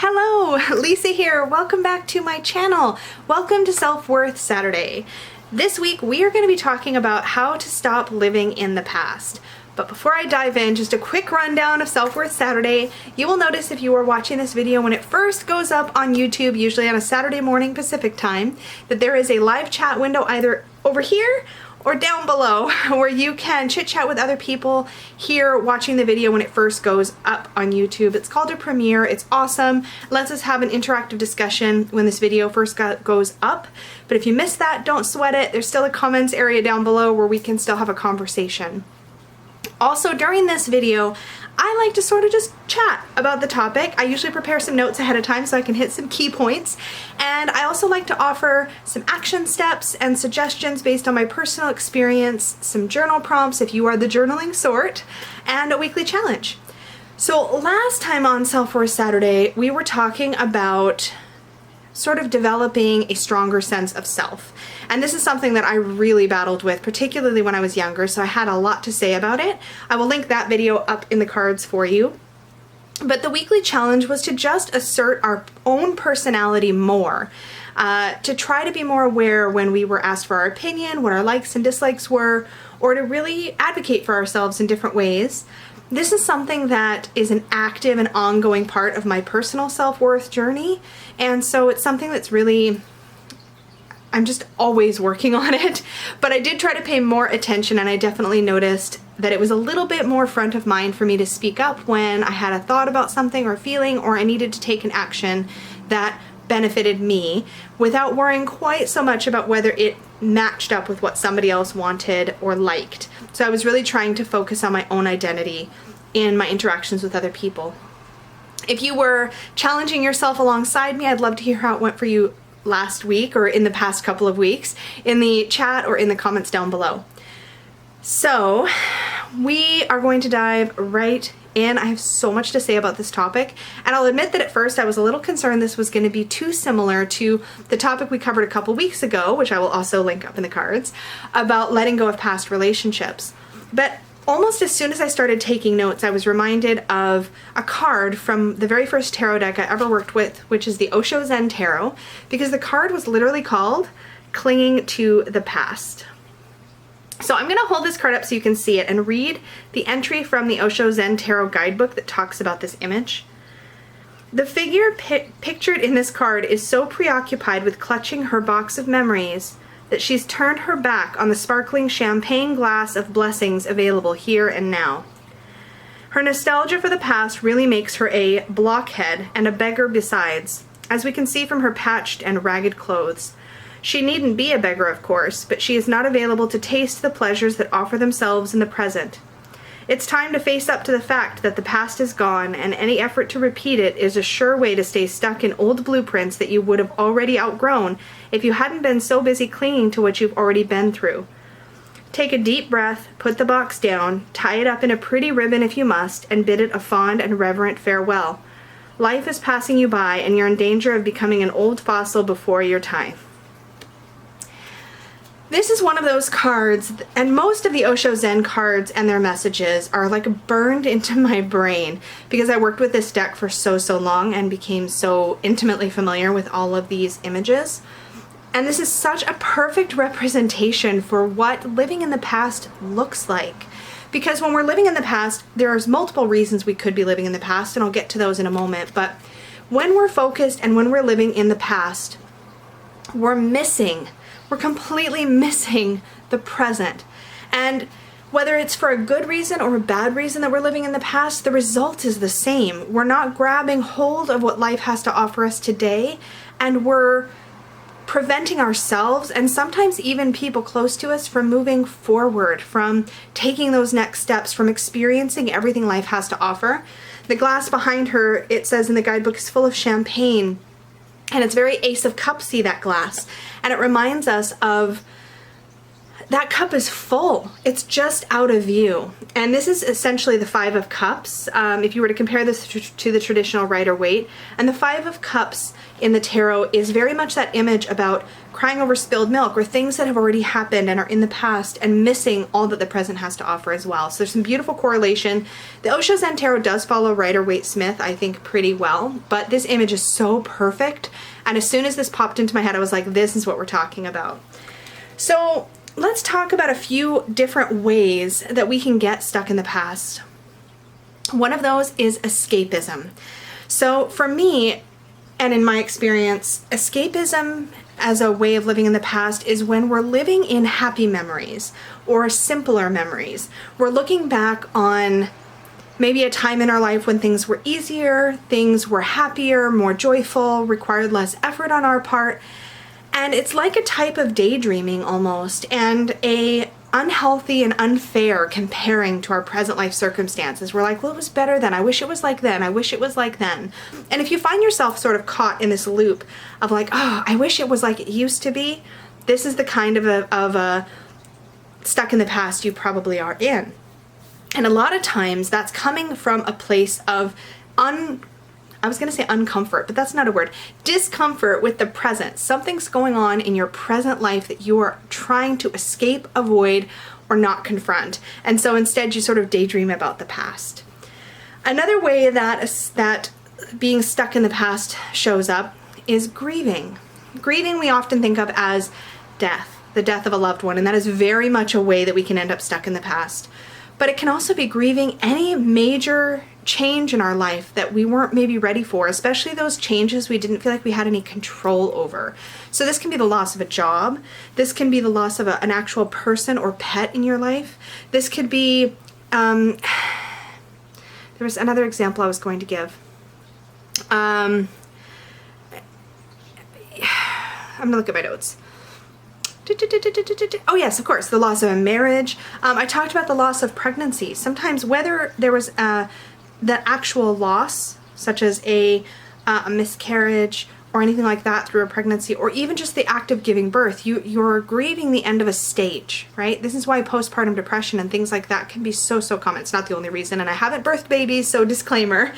Hello, Lisa here. Welcome back to my channel. Welcome to SelfWorth Saturday. This week we are going to be talking about how to stop living in the past. But before I dive in, just a quick rundown of SelfWorth Saturday. You will notice if you are watching this video when it first goes up on YouTube, usually on a Saturday morning Pacific time, that there is a live chat window either over here or down below where you can chit chat with other people here watching the video when it first goes up on YouTube. It's called a premiere. It's awesome. It lets us have an interactive discussion when this video first goes up. But if you missed that, don't sweat it. There's still a comments area down below where we can still have a conversation. Also, during this video, I like to sort of just chat about the topic. I usually prepare some notes ahead of time so I can hit some key points. And I also like to offer some action steps and suggestions based on my personal experience, some journal prompts if you are the journaling sort, and a weekly challenge. So last time on SelfWorth Saturday, we were talking about sort of developing a stronger sense of self. And this is something that I really battled with, particularly when I was younger, so I had a lot to say about it. I will link that video up in the cards for you. But the weekly challenge was to just assert our own personality more, to try to be more aware when we were asked for our opinion, what our likes and dislikes were, or to really advocate for ourselves in different ways. This is something that is an active and ongoing part of my personal self-worth journey, and so it's something that's really, I'm just always working on it, but I did try to pay more attention, and I definitely noticed that it was a little bit more front of mind for me to speak up when I had a thought about something or feeling, or I needed to take an action that benefited me without worrying quite so much about whether it matched up with what somebody else wanted or liked. So I was really trying to focus on my own identity in my interactions with other people. If you were challenging yourself alongside me, I'd love to hear how it went for you last week or in the past couple of weeks in the chat or in the comments down below. So we are going to dive right in. I have so much to say about this topic, and I'll admit that at first I was a little concerned this was going to be too similar to the topic we covered a couple weeks ago, which I will also link up in the cards, about letting go of past relationships. But almost as soon as I started taking notes, I was reminded of a card from the very first tarot deck I ever worked with, which is the Osho Zen Tarot, because the card was literally called Clinging to the Past. So I'm going to hold this card up so you can see it and read the entry from the Osho Zen Tarot guidebook that talks about this image. The figure pictured in this card is so preoccupied with clutching her box of memories that she's turned her back on the sparkling champagne glass of blessings available here and now. Her nostalgia for the past really makes her a blockhead and a beggar besides, as we can see from her patched and ragged clothes. She needn't be a beggar, of course, but she is not available to taste the pleasures that offer themselves in the present. It's time to face up to the fact that the past is gone, and any effort to repeat it is a sure way to stay stuck in old blueprints that you would have already outgrown if you hadn't been so busy clinging to what you've already been through. Take a deep breath, put the box down, tie it up in a pretty ribbon if you must, and bid it a fond and reverent farewell. Life is passing you by, and you're in danger of becoming an old fossil before your time. This is one of those cards, and most of the Osho Zen cards and their messages are like burned into my brain because I worked with this deck for so long and became so intimately familiar with all of these images. And this is such a perfect representation for what living in the past looks like. Because when we're living in the past, there's multiple reasons we could be living in the past, and I'll get to those in a moment. But when we're focused and when we're living in the past, we're completely missing the present. And whether it's for a good reason or a bad reason that we're living in the past, the result is the same. We're not grabbing hold of what life has to offer us today, and we're preventing ourselves and sometimes even people close to us from moving forward, from taking those next steps, from experiencing everything life has to offer. The glass behind her, it says in the guidebook, is full of champagne. And it's very Ace of Cups-y, that glass. And it reminds us of that cup is full. It's just out of view. And this is essentially the Five of Cups, if you were to compare this to the traditional Rider-Waite. And the Five of Cups in the tarot is very much that image about crying over spilled milk, or things that have already happened and are in the past and missing all that the present has to offer as well. So there's some beautiful correlation. The Osho Zen Tarot does follow Rider-Waite-Smith, I think, pretty well, but this image is so perfect. And as soon as this popped into my head, I was like, this is what we're talking about. So let's talk about a few different ways that we can get stuck in the past. One of those is escapism. So for me, and in my experience, escapism as a way of living in the past is when we're living in happy memories or simpler memories. We're looking back on maybe a time in our life when things were easier, things were happier, more joyful, required less effort on our part. And it's like a type of daydreaming almost, and a unhealthy and unfair comparing to our present life circumstances. We're like, well, it was better then. I wish it was like then. I wish it was like then. And if you find yourself sort of caught in this loop of like, oh, I wish it was like it used to be, this is the kind of a stuck in the past you probably are in. And a lot of times that's coming from a place of I was gonna say uncomfort, but that's not a word. Discomfort with the present. Something's going on in your present life that you are trying to escape, avoid, or not confront. And so instead you sort of daydream about the past. Another way that being stuck in the past shows up is grieving. Grieving we often think of as death, the death of a loved one, and that is very much a way that we can end up stuck in the past. But it can also be grieving any major change in our life that we weren't maybe ready for, especially those changes we didn't feel like we had any control over. So this can be the loss of a job. This can be the loss of an actual person or pet in your life. This could be, there was another example I was going to give. I'm gonna look at my notes. Oh yes, of course, the loss of a marriage. I talked about the loss of pregnancy. Sometimes whether there was the actual loss, such as a miscarriage or anything like that through a pregnancy, or even just the act of giving birth, you're grieving the end of a stage, right? This is why postpartum depression and things like that can be so common. It's not the only reason, and I haven't birthed babies, so disclaimer.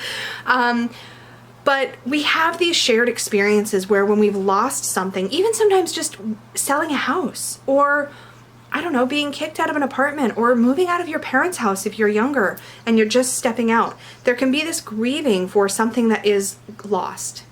But we have these shared experiences where when we've lost something, even sometimes just selling a house, or I don't know, being kicked out of an apartment, or moving out of your parents' house if you're younger and you're just stepping out, there can be this grieving for something that is lost.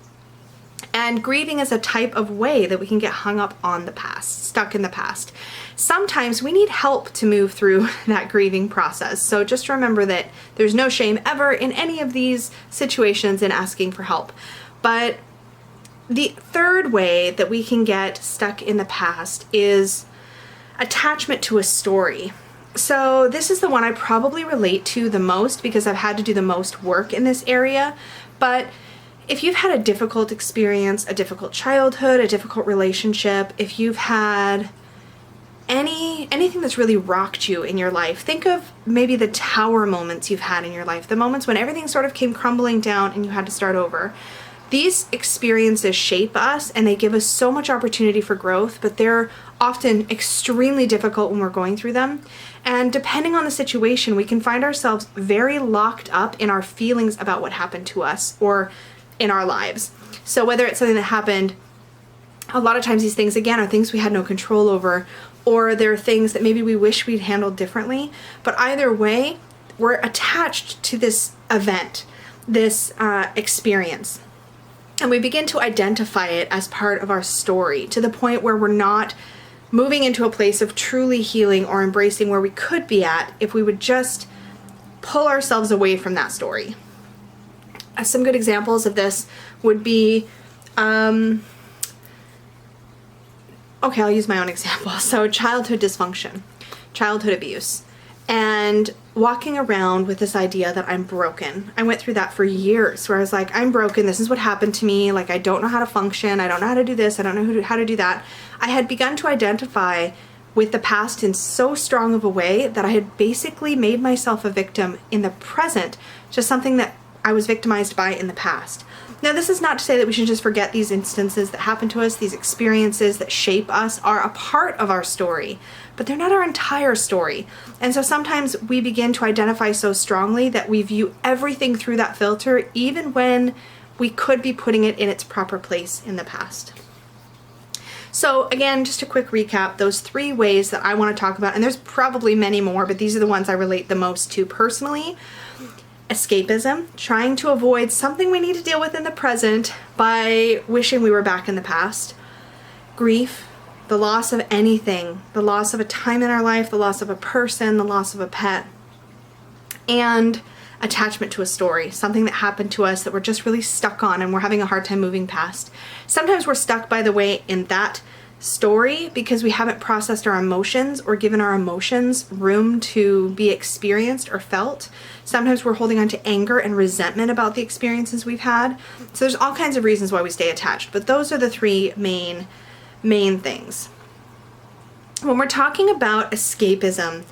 And grieving is a type of way that we can get hung up on the past, stuck in the past. Sometimes we need help to move through that grieving process. So just remember that there's no shame ever in any of these situations in asking for help. But the third way that we can get stuck in the past is attachment to a story. So this is the one I probably relate to the most because I've had to do the most work in this area. But if you've had a difficult experience, a difficult childhood, a difficult relationship, if you've had anything that's really rocked you in your life, think of maybe the tower moments you've had in your life, the moments when everything sort of came crumbling down and you had to start over. These experiences shape us and they give us so much opportunity for growth, but they're often extremely difficult when we're going through them. And depending on the situation, we can find ourselves very locked up in our feelings about what happened to us or in our lives. So whether it's something that happened, a lot of times these things, again, are things we had no control over, or they're things that maybe we wish we'd handled differently. But either way, we're attached to this event, this experience. And we begin to identify it as part of our story to the point where we're not moving into a place of truly healing or embracing where we could be at if we would just pull ourselves away from that story. Some good examples of this would be, okay, I'll use my own example. So childhood dysfunction, childhood abuse, and walking around with this idea that I'm broken. I went through that for years where I was like, I'm broken. This is what happened to me. Like, I don't know how to function. I don't know how to do this. I don't know how to do that. I had begun to identify with the past in so strong of a way that I had basically made myself a victim in the present to something that I was victimized by in the past. Now, this is not to say that we should just forget these instances that happen to us. These experiences that shape us are a part of our story, but they're not our entire story. And so sometimes we begin to identify so strongly that we view everything through that filter, even when we could be putting it in its proper place in the past. So again, just a quick recap, those 3 ways that I want to talk about, and there's probably many more, but these are the ones I relate the most to personally. Escapism, trying to avoid something we need to deal with in the present by wishing we were back in the past. Grief, the loss of anything, the loss of a time in our life, the loss of a person, the loss of a pet. And attachment to a story, something that happened to us that we're just really stuck on and we're having a hard time moving past. Sometimes we're stuck, by the way, in that story because we haven't processed our emotions or given our emotions room to be experienced or felt. Sometimes we're holding on to anger and resentment about the experiences we've had. So there's all kinds of reasons why we stay attached, but those are the 3 main things. When we're talking about escapism,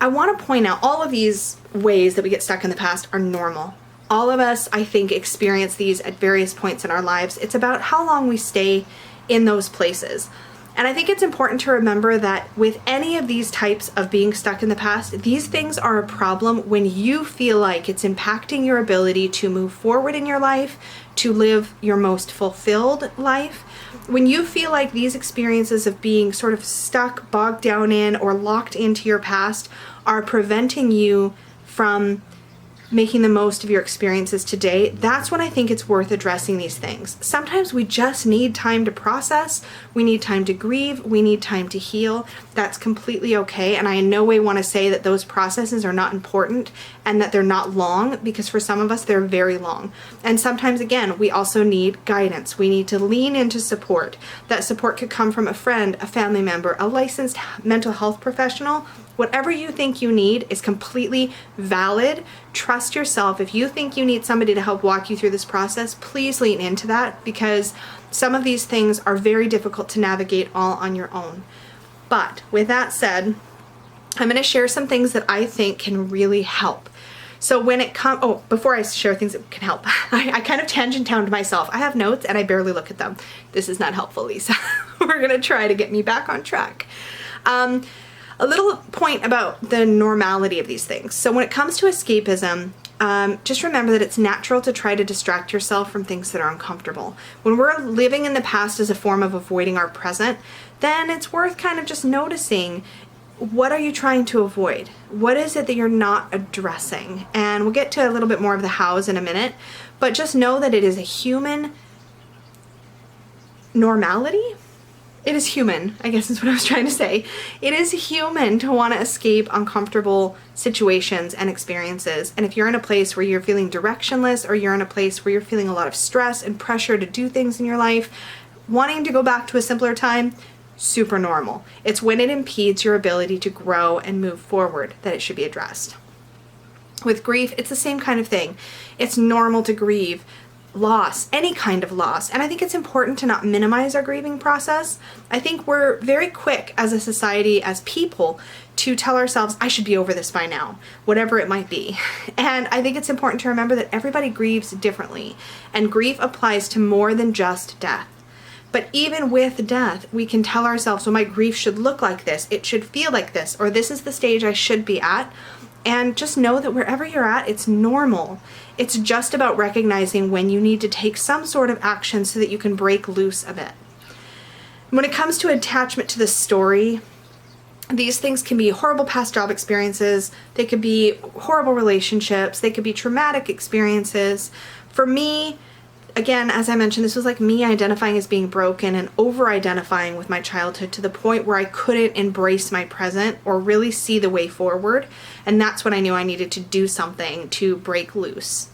I want to point out all of these ways that we get stuck in the past are normal. All of us, I think, experience these at various points in our lives. It's about how long we stay in those places. And I think it's important to remember that with any of these types of being stuck in the past, these things are a problem when you feel like it's impacting your ability to move forward in your life, to live your most fulfilled life. When you feel like these experiences of being sort of stuck, bogged down in, or locked into your past are preventing you from making the most of your experiences today, that's when I think it's worth addressing these things. Sometimes we just need time to process, we need time to grieve, we need time to heal. That's completely okay, and I in no way want to say that those processes are not important and that they're not long, because for some of us they're very long. And sometimes, again, we also need guidance. We need to lean into support. That support could come from a friend, a family member, a licensed mental health professional. Whatever you think you need is completely valid. Trust yourself. If you think you need somebody to help walk you through this process, please lean into that, because some of these things are very difficult to navigate all on your own. But with that said, I'm going to share some things that I think can really help. So when it comes, before I share things that can help, I kind of tangent-towned myself. I have notes and I barely look at them. This is not helpful, Lisa. We're going to try to get me back on track. A little point about the normality of these things. So when it comes to escapism, just remember that it's natural to try to distract yourself from things that are uncomfortable. When we're living in the past as a form of avoiding our present, then it's worth kind of just noticing, what are you trying to avoid? What is it that you're not addressing? And we'll get to a little bit more of the hows in a minute, but just know that it is a human normality. It is human, I guess is what I was trying to say. It is human to want to escape uncomfortable situations and experiences. And if you're in a place where you're feeling directionless, or you're in a place where you're feeling a lot of stress and pressure to do things in your life, wanting to go back to a simpler time, super normal. It's when it impedes your ability to grow and move forward that it should be addressed. With grief, it's the same kind of thing. It's normal to grieve loss, any kind of loss. And I think it's important to not minimize our grieving process. I think we're very quick as a society, as people, to tell ourselves, I should be over this by now, whatever it might be. And I think it's important to remember that everybody grieves differently, and grief applies to more than just death. But even with death, we can tell ourselves, well, my grief should look like this, it should feel like this, or this is the stage I should be at. And just know that wherever you're at, it's normal. It's just about recognizing when you need to take some sort of action so that you can break loose a bit. When it comes to attachment to the story, these things can be horrible past job experiences, they could be horrible relationships, they could be traumatic experiences. For me, again, as I mentioned, this was like me identifying as being broken and over-identifying with my childhood to the point where I couldn't embrace my present or really see the way forward. And that's when I knew I needed to do something to break loose.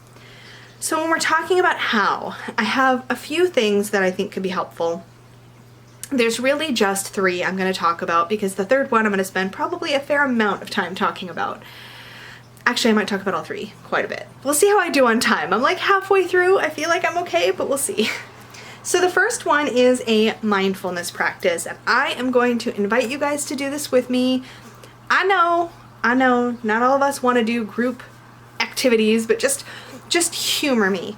So when we're talking about how, I have a few things that I think could be helpful. There's really just 3 I'm going to talk about, because the third one I'm going to spend probably a fair amount of time talking about. Actually, I might talk about all 3 quite a bit. We'll see how I do on time. I'm like halfway through. I feel like I'm okay, but we'll see. So the first one is a mindfulness practice, and I am going to invite you guys to do this with me. I know, not all of us want to do group activities, but just humor me.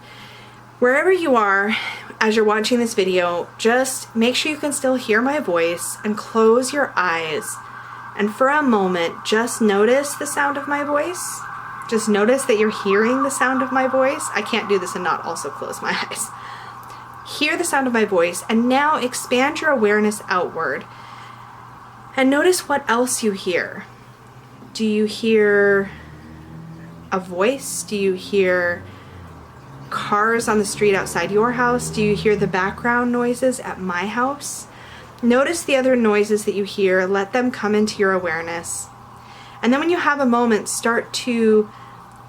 Wherever you are as you're watching this video, just make sure you can still hear my voice and close your eyes. And for a moment, just notice the sound of my voice. Just notice that you're hearing the sound of my voice. I can't do this and not also close my eyes. Hear the sound of my voice, and now expand your awareness outward. And notice what else you hear. Do you hear a voice? Do you hear cars on the street outside your house? Do you hear the background noises at my house? Notice the other noises that you hear. Let them come into your awareness. And then when you have a moment, start to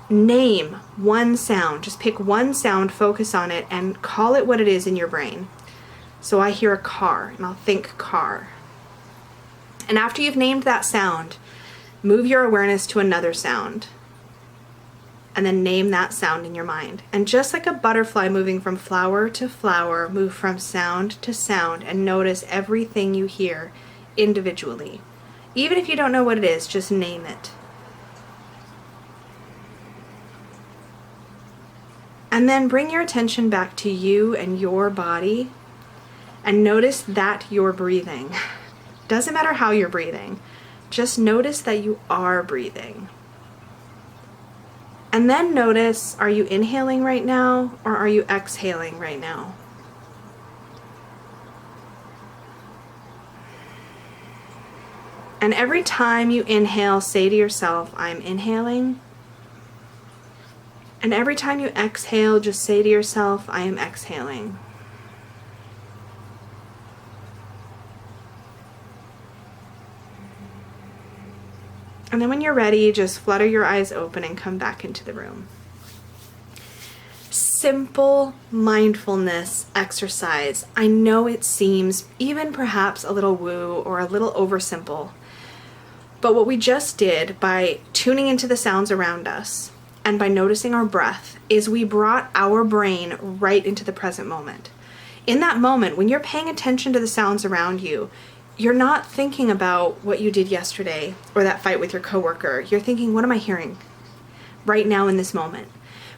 name one sound. Just pick one sound, focus on it, and call it what it is in your brain. So I hear a car, and I'll think car. And after you've named that sound, move your awareness to another sound. And then name that sound in your mind. And just like a butterfly moving from flower to flower, move from sound to sound and notice everything you hear individually. Even if you don't know what it is, just name it. And then bring your attention back to you and your body and notice that you're breathing. Doesn't matter how you're breathing, just notice that you are breathing. And then notice, are you inhaling right now or are you exhaling right now? And every time you inhale, say to yourself, I'm inhaling. And every time you exhale, just say to yourself, I am exhaling. And then when you're ready, just flutter your eyes open and come back into the room. Simple mindfulness exercise. I know it seems even perhaps a little woo or a little oversimple, but what we just did by tuning into the sounds around us and by noticing our breath is we brought our brain right into the present moment. In that moment, when you're paying attention to the sounds around you, you're not thinking about what you did yesterday or that fight with your coworker. You're thinking, what am I hearing right now in this moment?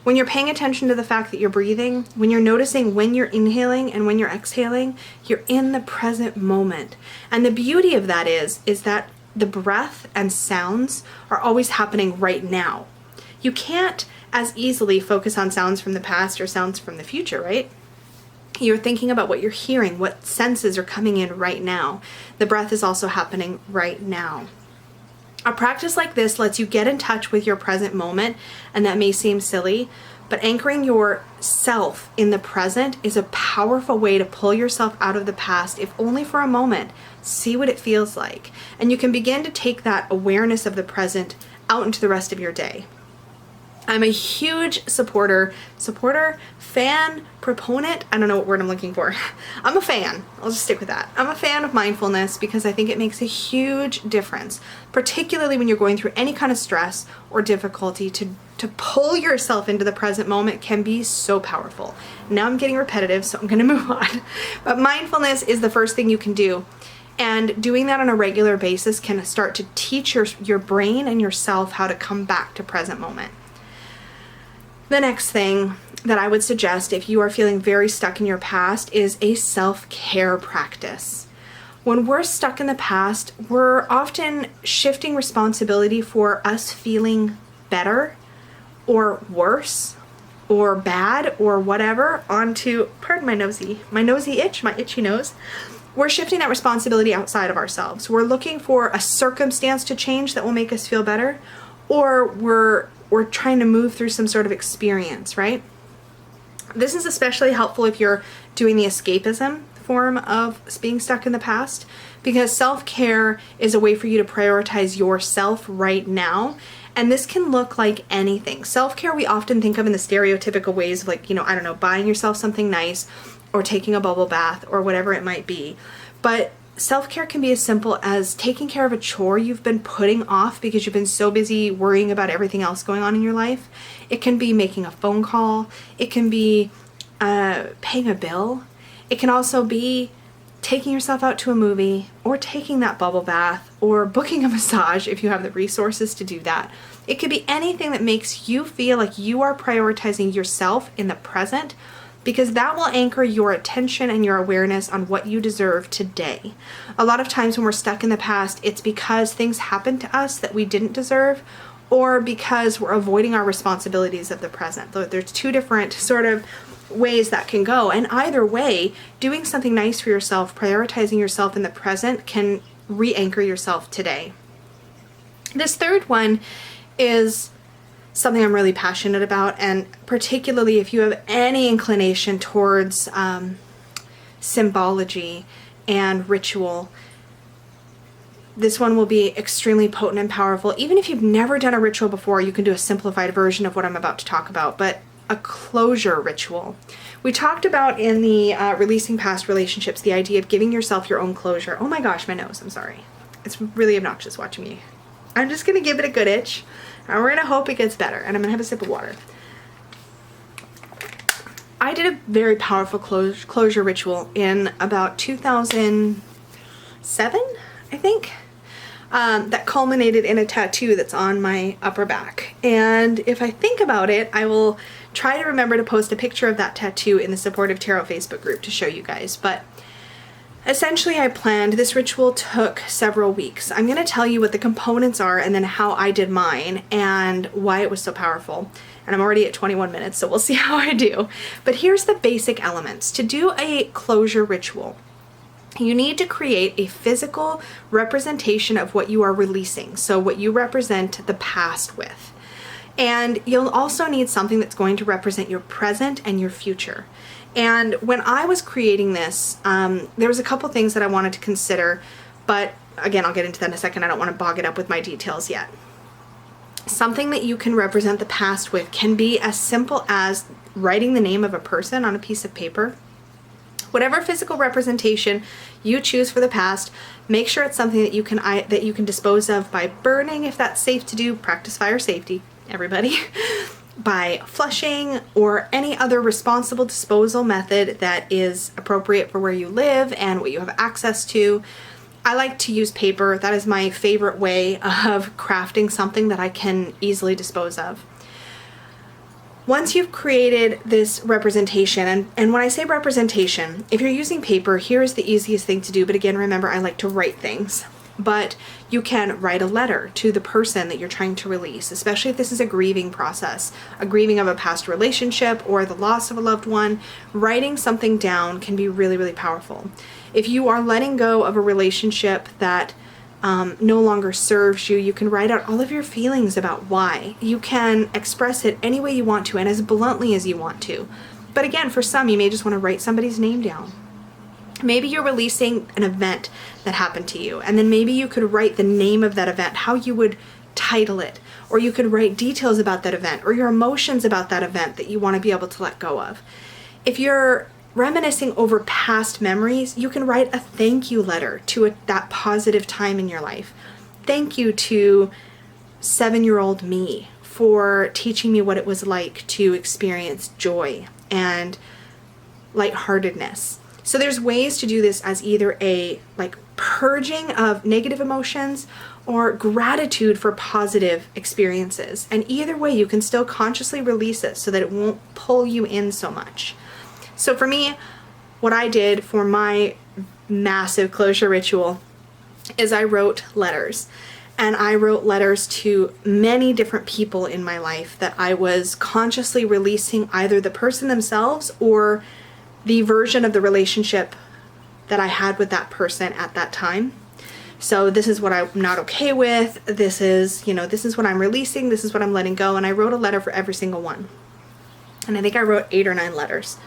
When you're paying attention to the fact that you're breathing, when you're noticing when you're inhaling and when you're exhaling, you're in the present moment. And the beauty of that is that the breath and sounds are always happening right now. You can't as easily focus on sounds from the past or sounds from the future, right? You're thinking about what you're hearing, what senses are coming in right now. The breath is also happening right now. A practice like this lets you get in touch with your present moment, and that may seem silly, but anchoring yourself in the present is a powerful way to pull yourself out of the past, if only for a moment. See what it feels like. And you can begin to take that awareness of the present out into the rest of your day. I'm a huge fan, proponent, I don't know what word I'm looking for. I'm a fan, I'll just stick with that. I'm a fan of mindfulness because I think it makes a huge difference, particularly when you're going through any kind of stress or difficulty. To pull yourself into the present moment can be so powerful. Now I'm getting repetitive, so I'm gonna move on. But mindfulness is the first thing you can do. And doing that on a regular basis can start to teach your brain and yourself how to come back to present moment. The next thing that I would suggest if you are feeling very stuck in your past is a self-care practice. When we're stuck in the past, we're often shifting responsibility for us feeling better or worse or bad or whatever onto, pardon my nosy itch, my itchy nose. We're shifting that responsibility outside of ourselves. We're looking for a circumstance to change that will make us feel better, or we're trying to move through some sort of experience, right? This is especially helpful if you're doing the escapism form of being stuck in the past, because self-care is a way for you to prioritize yourself right now. And this can look like anything. Self-care we often think of in the stereotypical ways of, like, I don't know, buying yourself something nice or taking a bubble bath or whatever it might be. But self-care can be as simple as taking care of a chore you've been putting off because you've been so busy worrying about everything else going on in your life. It can be making a phone call. It can be paying a bill. It can also be taking yourself out to a movie or taking that bubble bath or booking a massage if you have the resources to do that. It could be anything that makes you feel like you are prioritizing yourself in the present because that will anchor your attention and your awareness on what you deserve today. A lot of times when we're stuck in the past, it's because things happened to us that we didn't deserve, or because we're avoiding our responsibilities of the present. There's two different sort of ways that can go, and either way, doing something nice for yourself, prioritizing yourself in the present, can re-anchor yourself today. This third one is something I'm really passionate about, and particularly if you have any inclination towards symbology and ritual, this one will be extremely potent and powerful. Even if you've never done a ritual before, you can do a simplified version of what I'm about to talk about, but a closure ritual. We talked about in the Releasing Past Relationships, the idea of giving yourself your own closure. Oh my gosh, my nose, I'm sorry. It's really obnoxious watching me. I'm just gonna give it a good itch, and we're gonna hope it gets better, and I'm gonna have a sip of water. I did a very powerful closure ritual in about 2007, I think, that culminated in a tattoo that's on my upper back. And if I think about it, I will try to remember to post a picture of that tattoo in the Supportive Tarot Facebook group to show you guys. But essentially, I planned, this ritual took several weeks. I'm going to tell you what the components are and then how I did mine and why it was so powerful. And I'm already at 21 minutes, so we'll see how I do. But here's the basic elements. To do a closure ritual, you need to create a physical representation of what you are releasing, so what you represent the past with. And you'll also need something that's going to represent your present and your future. And when I was creating this, there was a couple things that I wanted to consider, but again, I'll get into that in a second. I don't want to bog it up with my details yet. Something that you can represent the past with can be as simple as writing the name of a person on a piece of paper. Whatever physical representation you choose for the past, make sure it's something that you can dispose of by burning, if that's safe to do. Practice fire safety, everybody. By flushing, or any other responsible disposal method that is appropriate for where you live and what you have access to. I like to use paper. That is my favorite way of crafting something that I can easily dispose of. Once you've created this representation, and when I say representation, if you're using paper, here's the easiest thing to do, but again, remember, I like to write things. But you can write a letter to the person that you're trying to release, especially if this is a grieving process, a grieving of a past relationship or the loss of a loved one. Writing something down can be really, really powerful. If you are letting go of a relationship that no longer serves you, you can write out all of your feelings about why. You can express it any way you want to and as bluntly as you want to. But again, for some, you may just want to write somebody's name down. Maybe you're releasing an event that happened to you, and then maybe you could write the name of that event, how you would title it, or you could write details about that event or your emotions about that event that you want to be able to let go of. If you're reminiscing over past memories, you can write a thank you letter to that positive time in your life. Thank you to 7-year-old me for teaching me what it was like to experience joy and lightheartedness. So there's ways to do this as either a purging of negative emotions or gratitude for positive experiences. And either way, you can still consciously release it so that it won't pull you in so much. So for me, what I did for my massive closure ritual is I wrote letters. And I wrote letters to many different people in my life that I was consciously releasing either the person themselves or the version of the relationship that I had with that person at that time. So this is what I'm not okay with. This is what I'm releasing. This is what I'm letting go. And I wrote a letter for every single one. And I think I wrote 8 or 9 letters.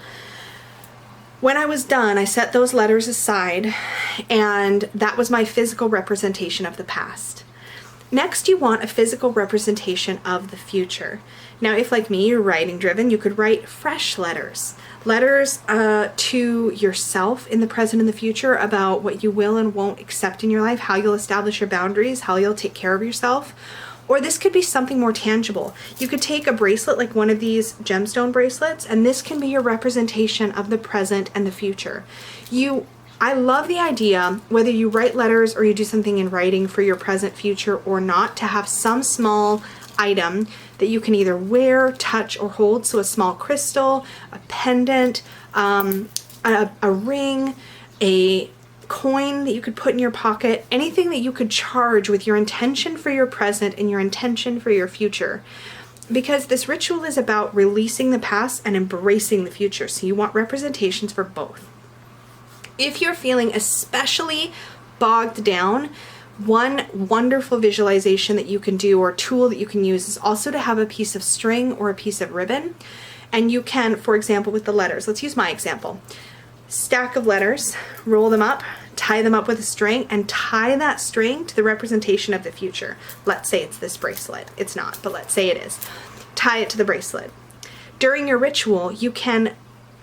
When I was done, I set those letters aside, and that was my physical representation of the past. Next, you want a physical representation of the future. Now, if like me, you're writing driven, you could write fresh letters. Letters to yourself in the present and the future about what you will and won't accept in your life, how you'll establish your boundaries, how you'll take care of yourself. Or this could be something more tangible. You could take a bracelet like one of these gemstone bracelets, and this can be your representation of the present and the future. I love the idea, whether you write letters or you do something in writing for your present, future, or not, to have some small item that you can either wear, touch, or hold. So a small crystal, a pendant, a ring, a coin that you could put in your pocket, anything that you could charge with your intention for your present and your intention for your future. Because this ritual is about releasing the past and embracing the future. So you want representations for both. If you're feeling especially bogged down, one wonderful visualization that you can do or tool that you can use is also to have a piece of string or a piece of ribbon. And you can, for example, with the letters, let's use my example. Stack of letters, roll them up, tie them up with a string, and tie that string to the representation of the future. Let's say it's this bracelet. It's not, but let's say it is. Tie it to the bracelet. During your ritual, you can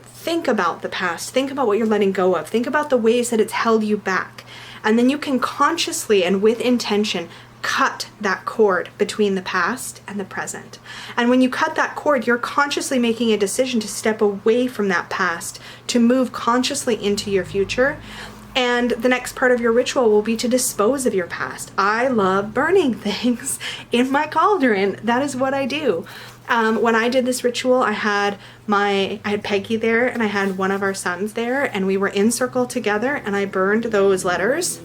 think about the past, think about what you're letting go of, think about the ways that it's held you back, and then you can consciously and with intention cut that cord between the past and the present. And when you cut that cord, you're consciously making a decision to step away from that past, to move consciously into your future. And the next part of your ritual will be to dispose of your past. I love burning things in my cauldron. That is what I do. When I did this ritual, I had Peggy there and I had one of our sons there, and we were in circle together, and I burned those letters.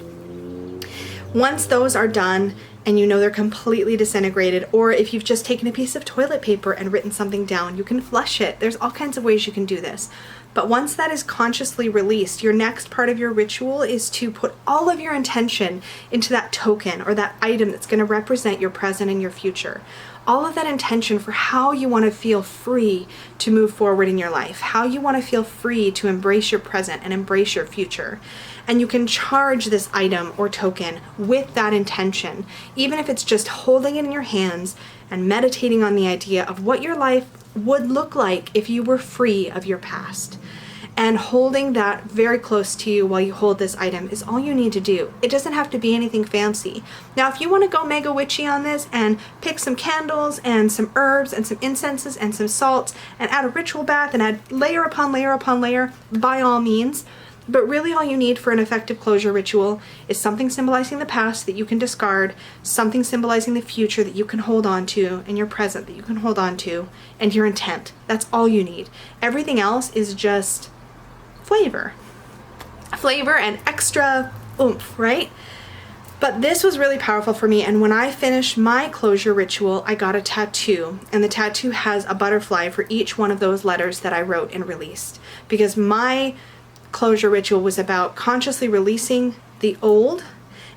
Once those are done and you know they're completely disintegrated, or if you've just taken a piece of toilet paper and written something down, you can flush it. There's all kinds of ways you can do this. But once that is consciously released, your next part of your ritual is to put all of your intention into that token or that item that's going to represent your present and your future. All of that intention for how you want to feel free to move forward in your life, how you want to feel free to embrace your present and embrace your future. And you can charge this item or token with that intention, even if it's just holding it in your hands and meditating on the idea of what your life would look like if you were free of your past. And holding that very close to you while you hold this item is all you need to do. It doesn't have to be anything fancy. Now, if you want to go mega witchy on this and pick some candles and some herbs and some incenses and some salts and add a ritual bath and add layer upon layer upon layer, by all means. But really all you need for an effective closure ritual is something symbolizing the past that you can discard, something symbolizing the future that you can hold on to, and your present that you can hold on to, and your intent. That's all you need. Everything else is just flavor and extra oomph, right? But this was really powerful for me, and when I finished my closure ritual, I got a tattoo, and the tattoo has a butterfly for each one of those letters that I wrote and released, because my closure ritual was about consciously releasing the old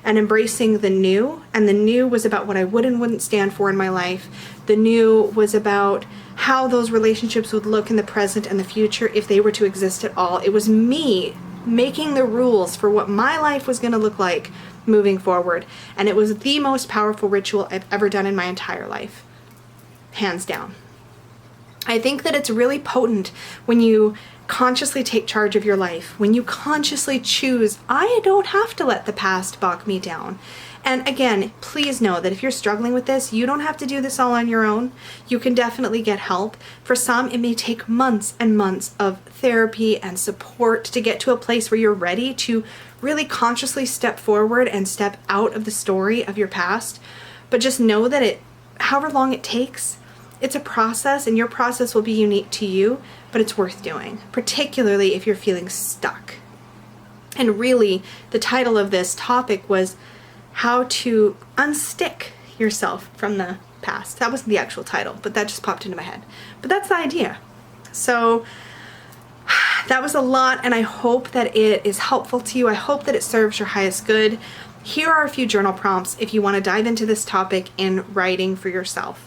and embracing the new, and the new was about what I would and wouldn't stand for in my life. The new was about how those relationships would look in the present and the future if they were to exist at all. It was me making the rules for what my life was going to look like moving forward, and it was the most powerful ritual I've ever done in my entire life, hands down. I think that it's really potent when you consciously take charge of your life, when you consciously choose, I don't have to let the past bog me down. And again, please know that if you're struggling with this, you don't have to do this all on your own. You can definitely get help. For some, it may take months and months of therapy and support to get to a place where you're ready to really consciously step forward and step out of the story of your past. But just know that however long it takes, it's a process, and your process will be unique to you, but it's worth doing, particularly if you're feeling stuck. And really, the title of this topic was how to unstick yourself from the past. That wasn't the actual title, but that just popped into my head. But that's the idea. So that was a lot, and I hope that it is helpful to you. I hope that it serves your highest good. Here are a few journal prompts if you want to dive into this topic in writing for yourself.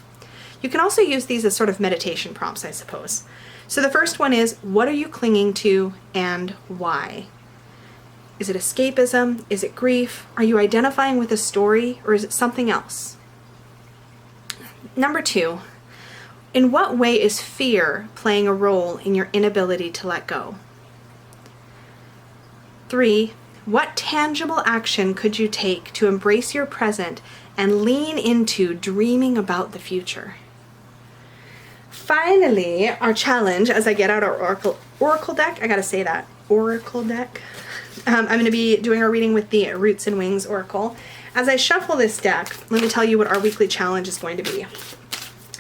You can also use these as sort of meditation prompts, I suppose. So the first one is, what are you clinging to and why? Is it escapism? Is it grief? Are you identifying with a story, or is it something else? Number 2, in what way is fear playing a role in your inability to let go? 3, what tangible action could you take to embrace your present and lean into dreaming about the future? Finally, our challenge, as I get out our oracle deck, I gotta say that, oracle deck. I'm going to be doing our reading with the Roots and Wings Oracle. As I shuffle this deck, let me tell you what our weekly challenge is going to be.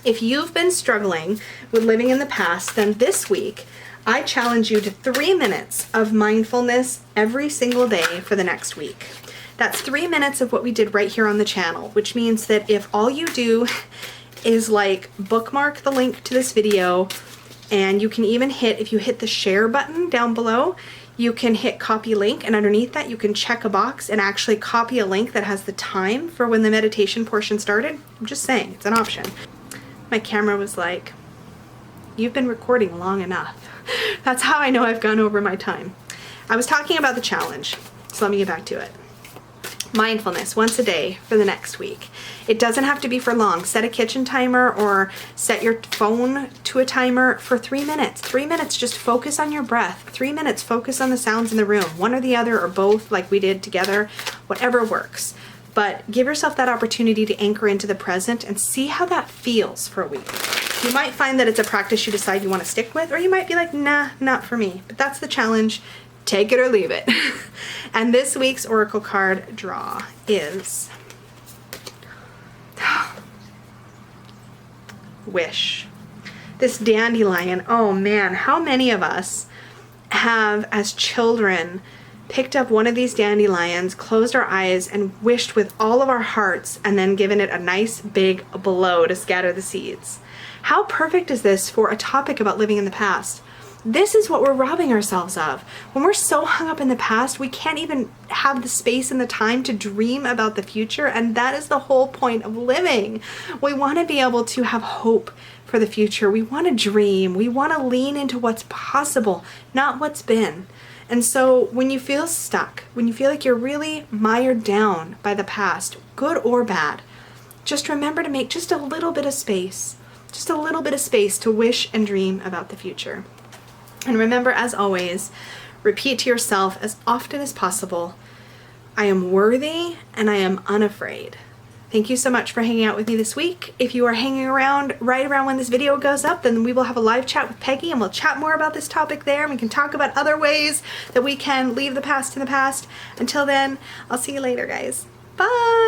If you've been struggling with living in the past, then this week, I challenge you to 3 minutes of mindfulness every single day for the next week. That's 3 minutes of what we did right here on the channel, which means that if all you do is like bookmark the link to this video, and you can even hit, if you hit the share button down below, you can hit copy link, and underneath that you can check a box and actually copy a link that has the time for when the meditation portion started. I'm just saying, it's an option. My camera was like, you've been recording long enough. That's how I know I've gone over my time. I was talking about the challenge, so let me get back to it. Mindfulness once a day for the next week. It doesn't have to be for long. Set a kitchen timer or set your phone to a timer for 3 minutes. 3 minutes, just focus on your breath. 3 minutes, focus on the sounds in the room. One or the other or both, like we did together, whatever works. But give yourself that opportunity to anchor into the present and see how that feels for a week. You might find that it's a practice you decide you want to stick with, or you might be like, nah, not for me. But that's the challenge. Take it or leave it. And this week's oracle card draw is Wish. This dandelion, oh man, how many of us have, as children, picked up one of these dandelions, closed our eyes, and wished with all of our hearts, and then given it a nice big blow to scatter the seeds? How perfect is this for a topic about living in the past? This is what we're robbing ourselves of. When we're so hung up in the past, we can't even have the space and the time to dream about the future, and that is the whole point of living. We want to be able to have hope for the future. We want to dream. We want to lean into what's possible, not what's been. And so when you feel stuck, when you feel like you're really mired down by the past, good or bad, just remember to make just a little bit of space, just a little bit of space to wish and dream about the future. And remember, as always, repeat to yourself as often as possible, I am worthy and I am unafraid. Thank you so much for hanging out with me this week. If you are hanging around right around when this video goes up, then we will have a live chat with Peggy and we'll chat more about this topic there. And we can talk about other ways that we can leave the past in the past. Until then, I'll see you later, guys. Bye!